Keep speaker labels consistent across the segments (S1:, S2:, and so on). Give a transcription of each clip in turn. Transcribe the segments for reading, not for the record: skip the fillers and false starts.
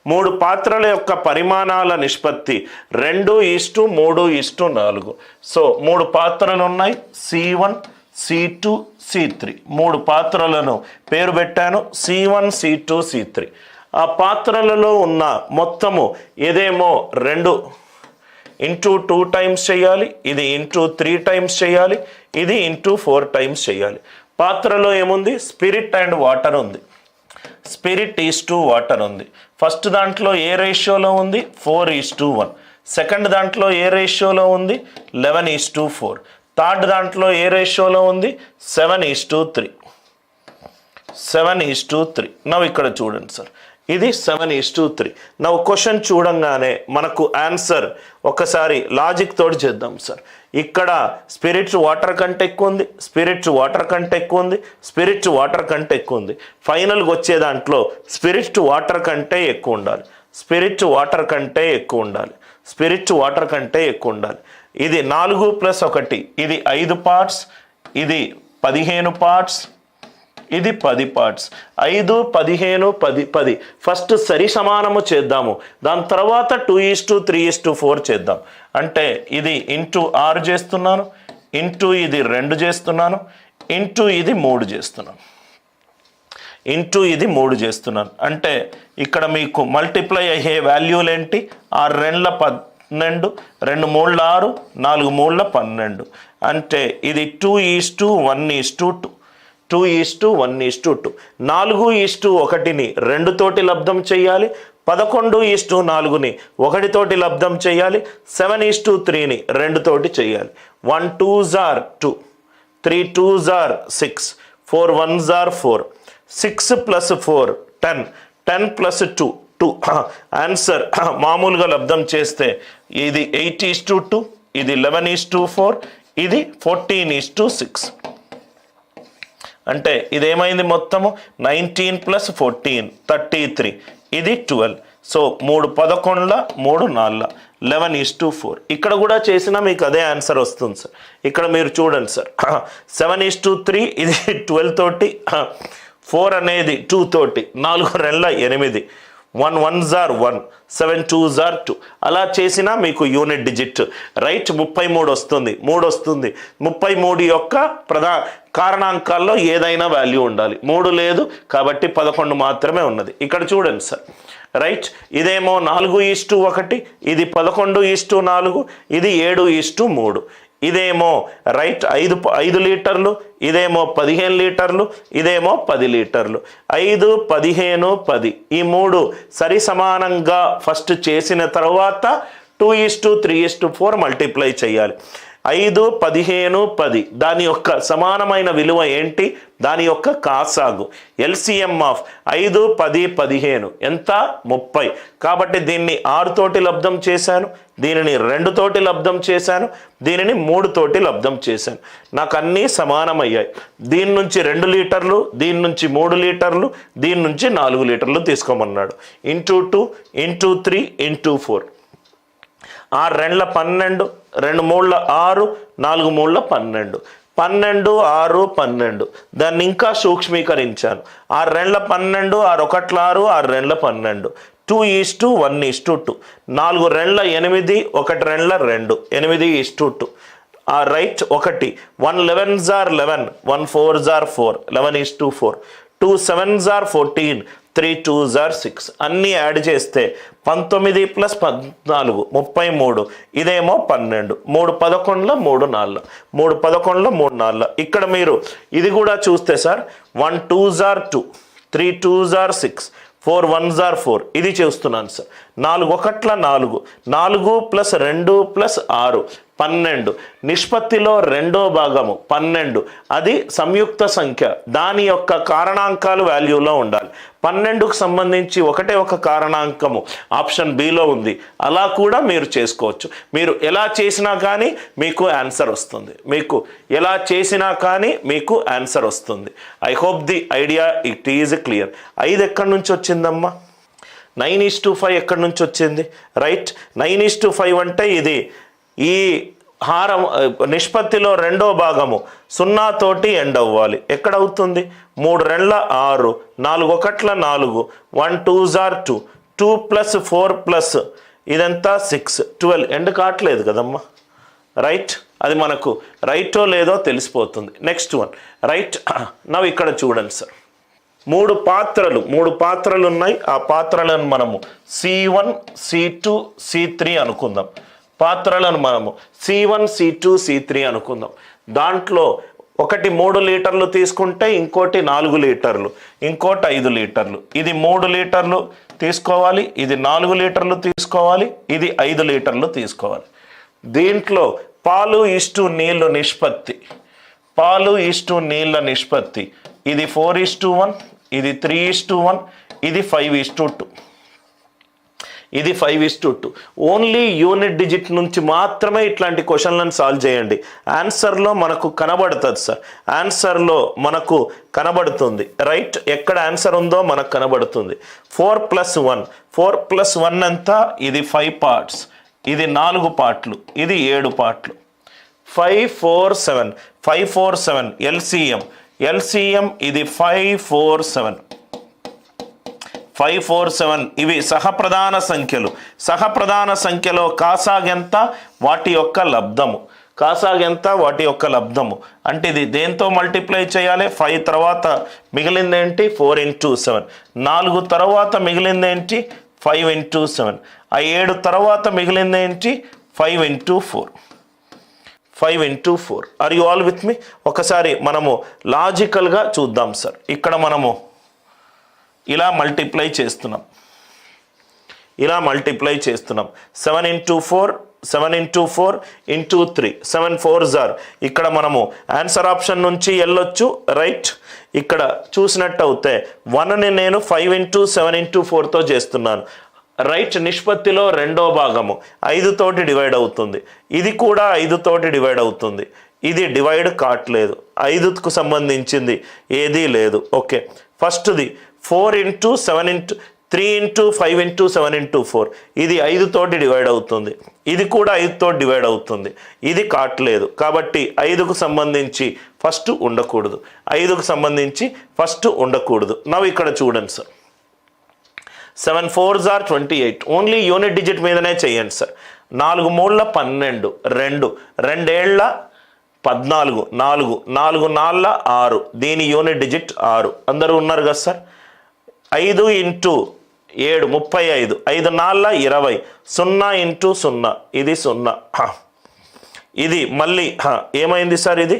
S1: మూడు పాత్రల యొక్క పరిమాణాల నిష్పత్తి 2:3:4. సో మూడు పాత్రలు ఉన్నాయి, C1 C2 C3. మూడు పాత్రలను పేరు పెట్టాను, C1 C2 C3. ఆ పాత్రలలో ఉన్న మొత్తము ఇదేమో 2 ఇంటూ 2 టైమ్స్ చేయాలి, ఇది ఇంటూ 3 టైమ్స్ చేయాలి, ఇది ఇంటూ 4 టైమ్స్ చేయాలి. పాత్రలో ఏముంది? స్పిరిట్ అండ్ వాటర్ ఉంది. స్పిరిట్ ఈజ్ టు వాటర్ ఉంది. ఫస్ట్ దాంట్లో ఏ రేషియోలో ఉంది? 4:1. సెకండ్ దాంట్లో ఏ రేషియోలో ఉంది? 11:4. థర్డ్ దాంట్లో ఏ రేషియోలో ఉంది? 7:3. 7:3. నవ్వు ఇక్కడ చూడండి సార్, ఇది 7:3. నవ్వు క్వశ్చన్ చూడంగానే మనకు ఆన్సర్ ఒకసారి లాజిక్ తోటి చేద్దాం సార్. ఇక్కడ స్పిరిట్ వాటర్ కంటే ఎక్కువ ఉంది, స్పిరిట్ వాటర్ కంటే ఎక్కువ ఉంది, స్పిరిట్ వాటర్ కంటే ఎక్కువ ఉంది. ఫైనల్గా వచ్చే దాంట్లో స్పిరిట్ వాటర్ కంటే ఎక్కువ ఉండాలి, స్పిరిట్ వాటర్ కంటే ఎక్కువ ఉండాలి, స్పిరిట్ వాటర్ కంటే ఎక్కువ ఉండాలి. ఇది 4+1, ఇది 5 పార్ట్స్, ఇది 15 పార్ట్స్, ఇది 10 పార్ట్స్. 5, 15, 10, 10. ఫస్ట్ సరి సమానము చేద్దాము, దాని తర్వాత 2:3:4 చేద్దాం. అంటే ఇది ఇంటూ 6 చేస్తున్నాను, ఇంటూ ఇది 2 చేస్తున్నాను, ఇంటూ ఇది 3 చేస్తున్నాను, ఇంటూ ఇది 3 చేస్తున్నాను. అంటే ఇక్కడ మీకు మల్టిప్లై అయ్యే వాల్యూలు ఏంటి? 6 2 12, 2 3 6, 4 3 12. అంటే ఇది 2:1:2. 2:1:2. 4:1ని 2 తోటి లబ్ధం చేయాలి, 11:4ని 1 తోటి లబ్ధం చేయాలి, 7:3ని 2 తోటి చేయాలి. 1 2s are 2, 3 2s are 6, 4 1s are 4, 6 + 4 10, 10 + 2 2. Answer మామూలుగా లబ్ధం చేస్తే ఇది 8:2, ఇది 11:4, ఇది 14:6. అంటే ఇదేమైంది మొత్తము 19 + 14 33, ఇది 12. సో 3 11 3 4 11:4. ఇక్కడ కూడా చేసినా మీకు అదే ఆన్సర్ వస్తుంది సార్. ఇక్కడ మీరు చూడండి సార్, 7:3 ఇది 12 తోటి, 4 అనేది 2 తోటి, 4 2 8, 1 1s are 1, 7 2s are 2. అలా చేసినా మీకు యూనిట్ డిజిట్ రైట్ 33 వస్తుంది, 3 వస్తుంది. 33 యొక్క కారణాంకాల్లో ఏదైనా వాల్యూ ఉండాలి, 3 లేదు కాబట్టి 11 మాత్రమే ఉన్నది. ఇక్కడ చూడండి సార్, రైట్ ఇదేమో 4:1, ఇది 11:4, ఇది 7:3. ఇదేమో రైట్ 5 లీటర్లు, ఇదేమో 15 లీటర్లు, ఇదేమో 10 లీటర్లు. 5 15 10 ఈ 3 సరి సమానంగా ఫస్ట్ చేసిన తర్వాత 2:3:4 మల్టిప్లై చేయాలి. 5 15 10 దాని యొక్క సమానమైన విలువ ఏంటి? దాని యొక్క కాసాగు LCM ఆఫ్ 5 10 15 ఎంత? 30. కాబట్టి దీన్ని 6 తోటి లబ్ధం చేశాను, దీనిని 2 తోటి లబ్ధం చేశాను, దీనిని 3 తోటి లబ్ధం చేశాను. నాకు అన్నీ సమానమయ్యాయి. దీని నుంచి 2 లీటర్లు, దీని నుంచి 3 లీటర్లు, దీని నుంచి 4 లీటర్లు తీసుకోమన్నాడు. Into 2 into 3 into 4. 6 2 12, 2 3 6, 4 3 12, 12 6 12. దాన్ని ఇంకా సూక్ష్మీకరించాను. 6 2 12, 6 1 6, 6 2 12. 2:1:2. 4 2 8, 1 2 2, 8:2. Right 1 1 11s are 11, 1 4s are 4, 11:4. 2 7s are 14, 3 2s are 6. అన్నీ యాడ్ చేస్తే 19 + 14 33. ఇదేమో 12. 3 11 3 4, 3 11 3 4. ఇక్కడ మీరు ఇది కూడా చూస్తే sir 1 2s are 2, 3 2s are 6, 4 1s are 4. ఇది చూస్తున్నాను సార్. 4 1 4, 4 + 2 + 6 12. నిష్పత్తిలో రెండో భాగము 12, అది సంయుక్త సంఖ్య, దాని యొక్క కారణాంకాలు వాల్యూలో ఉండాలి. 12కు సంబంధించి ఒకటే ఒక కారణాంకము ఆప్షన్ బిలో ఉంది. అలా కూడా మీరు చేసుకోవచ్చు. మీరు ఎలా చేసినా కానీ మీకు ఆన్సర్ వస్తుంది, మీకు ఎలా చేసినా కానీ మీకు ఆన్సర్ వస్తుంది. I hope the idea it is clear. 5 ఎక్కడి నుంచి వచ్చిందమ్మా? 9:5 ఎక్కడి నుంచి వచ్చింది? రైట్ 9:5 అంటే ఇది ఈ హారం నిష్పత్తిలో రెండో భాగము 0 తోటి ఎండ్ అవ్వాలి. ఎక్కడవుతుంది? 3 2 6, 4 1 4, 1 2s are 2, 2 + 4 ఇదంతా 6 12 ఎండ్ కావట్లేదు కదమ్మా, రైట్? అది మనకు రైటో లేదో తెలిసిపోతుంది. Next one, right? నవ్వు ఇక్కడ చూడండి సార్, మూడు పాత్రలు ఉన్నాయి. ఆ పాత్రలను మనము C1 C2 C3 అనుకుందాం. పాత్రలను మనము C1 C2 C3 అనుకుందాం. దాంట్లో ఒకటి 3 లీటర్లు తీసుకుంటే ఇంకోటి 4 లీటర్లు, ఇంకోటి 5 లీటర్లు. ఇది 3 లీటర్లు తీసుకోవాలి, ఇది 4 లీటర్లు తీసుకోవాలి, ఇది 5 లీటర్లు తీసుకోవాలి. దీంట్లో పాలు ఇష్టు నీళ్ళ నిష్పత్తి, ఇది 4:1, ఇది 3:1, ఇది 5:2. ఇది 5:2. ఓన్లీ యూనిట్ డిజిట్ నుంచి మాత్రమే ఇట్లాంటి క్వశ్చన్లను సాల్వ్ చేయండి. ఆన్సర్లో మనకు కనబడుతుంది సార్, ఆన్సర్లో మనకు కనబడుతుంది, రైట్? ఎక్కడ ఆన్సర్ ఉందో మనకు కనబడుతుంది. 4 + 1 అంతా ఇది 5 పార్ట్స్, ఇది 4 పార్ట్లు, ఇది 7 పార్ట్లు. 5 4 7 ఎల్సిఎం ఇది 5 4 7 ఇవి సహప్రధాన సంఖ్యలో కాసాగెంత వాటి యొక్క లబ్ధము. అంటే ఇది దేంతో మల్టిప్లై చేయాలి? 5 తర్వాత మిగిలిందేంటి? 4 × 7. 4 తర్వాత మిగిలిందేంటి? 5 × 7. 7 తర్వాత మిగిలిందేంటి? 5 × 4. ఆర్ యు ఆల్ విత్ మీ? ఒకసారి మనము లాజికల్గా చూద్దాం సార్. ఇక్కడ మనము ఇలా మల్టిప్లై చేస్తున్నాం. 7 × 4 × 3 7 4s are. ఇక్కడ మనము ఆన్సర్ ఆప్షన్ నుంచి వెళ్ళొచ్చు, రైట్? ఇక్కడ చూసినట్టు అవుతే 1ని నేను 5 × 7 × 4తో చేస్తున్నాను, రైట్? నిష్పత్తిలో రెండో భాగము 5 తోటి డివైడ్ అవుతుంది, ఇది కూడా 5 తోటి డివైడ్ అవుతుంది. ఇది డివైడ్ కావట్లేదు, 5కు సంబంధించింది ఏదీ లేదు. ఓకే, ఫస్ట్ది 4 × 7 3 × 5 × 7 × 4, ఇది 5 తోటి డివైడ్ అవుతుంది, ఇది కూడా 5 తోటి డివైడ్ అవుతుంది, ఇది కావట్లేదు. కాబట్టి 5కు సంబంధించి ఫస్ట్ ఉండకూడదు. నవ్వు ఇక్కడ చూడండి sir, 7 4s are 28. Only unit digit మీదనే చేయండి సార్. 4 3 12, 2 ఏళ్ళ 14, 4 4 4 6, దీని యూనిట్ డిజిట్ 6. అందరూ ఉన్నారు కదా సార్? 5 × 7 35, 5 4 20, 0 × 0 ఇది 0. ఇది మళ్ళీ ఏమైంది సార్? ఇది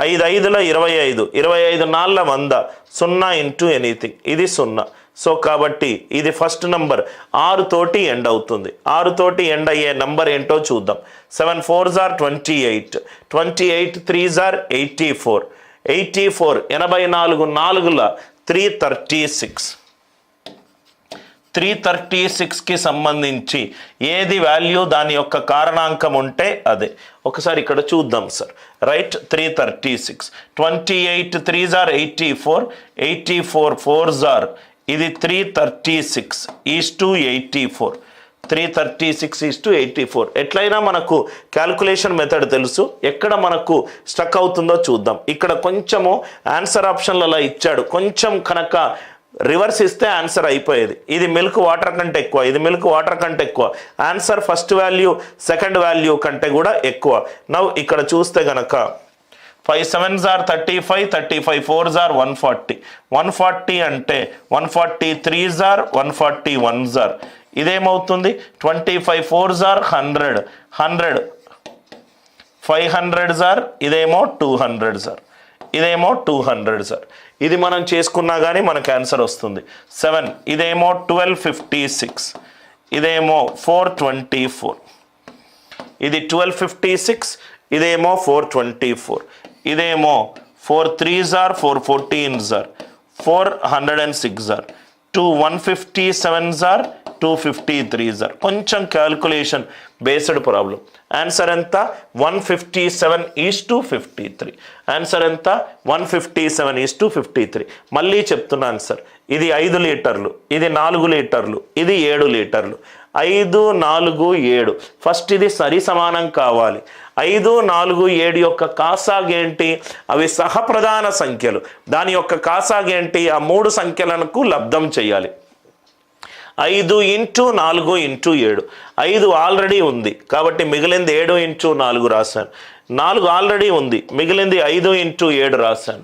S1: 5 5 25, 25 4 100, 0 × ఎనీథింగ్, ఇది 0. సో కాబట్టి ఇది ఫస్ట్ నంబర్ 6 తోటి ఎండ్ అవుతుంది. 6 తోటి ఎండ్ అయ్యే నంబర్ ఏంటో చూద్దాం. 7 4s are 28, 28 3s are 84, 84 4 336. 336కి సంబంధించి ఏది వాల్యూ దాని యొక్క కారణాంకం ఉంటే అదే. ఒకసారి ఇక్కడ చూద్దాం sir, right? 336, 28 3s are 84, 84 4s are, ఇది 336 = 84. ఎట్లయినా మనకు క్యాల్కులేషన్ మెథడ్ తెలుసు, ఎక్కడ మనకు స్టక్ అవుతుందో చూద్దాం. ఇక్కడ కొంచెము ఆన్సర్ ఆప్షన్లు అలా ఇచ్చాడు, కొంచెం కనుక రివర్స్ ఇస్తే ఆన్సర్ అయిపోయేది. ఇది మిల్క్ వాటర్ కంటే ఎక్కువ, ఇది మిల్క్ వాటర్ కంటే ఎక్కువ, answer first value second value కంటే కూడా ఎక్కువ. నవ్వు ఇక్కడ చూస్తే గనక 5 7s are 35, 35 4s are 140, 140 అంటే 140 3s are 140 1s are, ఇదేమవుతుంది? 25 4s are 100, 100 500s are, ఇదేమో 200s are, ఇదేమో 200s are. ఇది మనం చేసుకున్నా కానీ మనకు ఆన్సర్ వస్తుంది. 7 ఇదేమో 1256, ఇదేమో 424, ఇది 1256, ఇదేమో 424, ఇదేమో 4 3s are 414s are, 406 are, 2 157s are, 253s are. కొంచెం క్యాల్కులేషన్ బేస్డ్ ప్రాబ్లం. ఆన్సర్ ఎంత? 157:53. ఆన్సర్ ఎంత? 157:53. మళ్ళీ చెప్తున్నాను సార్, ఇది 5 లీటర్లు, ఇది 4 లీటర్లు, ఇది 7 లీటర్లు. 5 4 7, ఫస్ట్ ఇది సరి సమానం కావాలి. 5 4 7 యొక్క కాసాగేంటి? అవి సహప్రధాన సంఖ్యలు, దాని యొక్క కాసాగేంటి? ఆ 3 సంఖ్యలకు లబ్ధం చేయాలి. 5 ఇంటూ 4 ఇంటూ 7. 5 ఆల్రెడీ ఉంది కాబట్టి మిగిలింది 7 ఇంటూ 4 రాశాను. 4 ఆల్రెడీ ఉంది, మిగిలింది 5 ఇంటూ 7 రాశాను.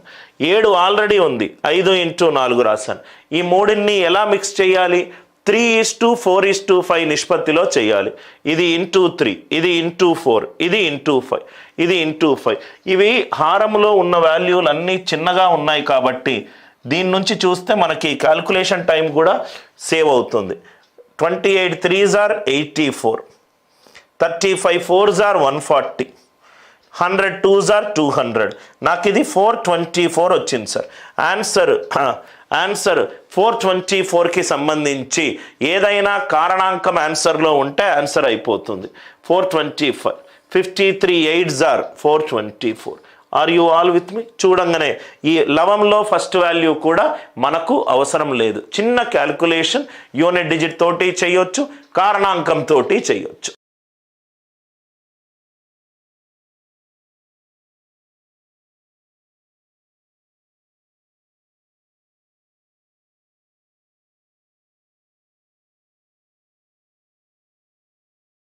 S1: 7 ఆల్రెడీ ఉంది, 5 ఇంటూ 4 రాశాను. ఈ మూడిన్ని ఎలా మిక్స్ చేయాలి? 3:4:5 నిష్పత్తిలో చేయాలి. ఇది ఇంటూ 3, ఇది ఇంటూ 4, ఇది ఇంటూ 5, ఇది ఇంటూ 5. ఇవి హారంలో ఉన్న వాల్యూలు అన్నీ చిన్నగా ఉన్నాయి కాబట్టి దీని నుంచి చూస్తే మనకి క్యాల్కులేషన్ టైం కూడా సేవ్ అవుతుంది. 28 3s are 84, 35 4s are 140, 100 2s are 200. నాకు ఇది 424 వచ్చింది సార్. ఆన్సర్ 424కి సంబంధించి ఏదైనా కారణాంకం ఆన్సర్లో ఉంటే ఆన్సర్ అయిపోతుంది. 425, 53 8s are 424. Are you all with me? చూడంగానే ఈ లవంలో ఫస్ట్ వాల్యూ కూడా మనకు అవసరం లేదు. చిన్న క్యాల్కులేషన్ యూనిట్ డిజిట్ తోటి చేయొచ్చు, కారణాంకం తోటి చేయొచ్చు.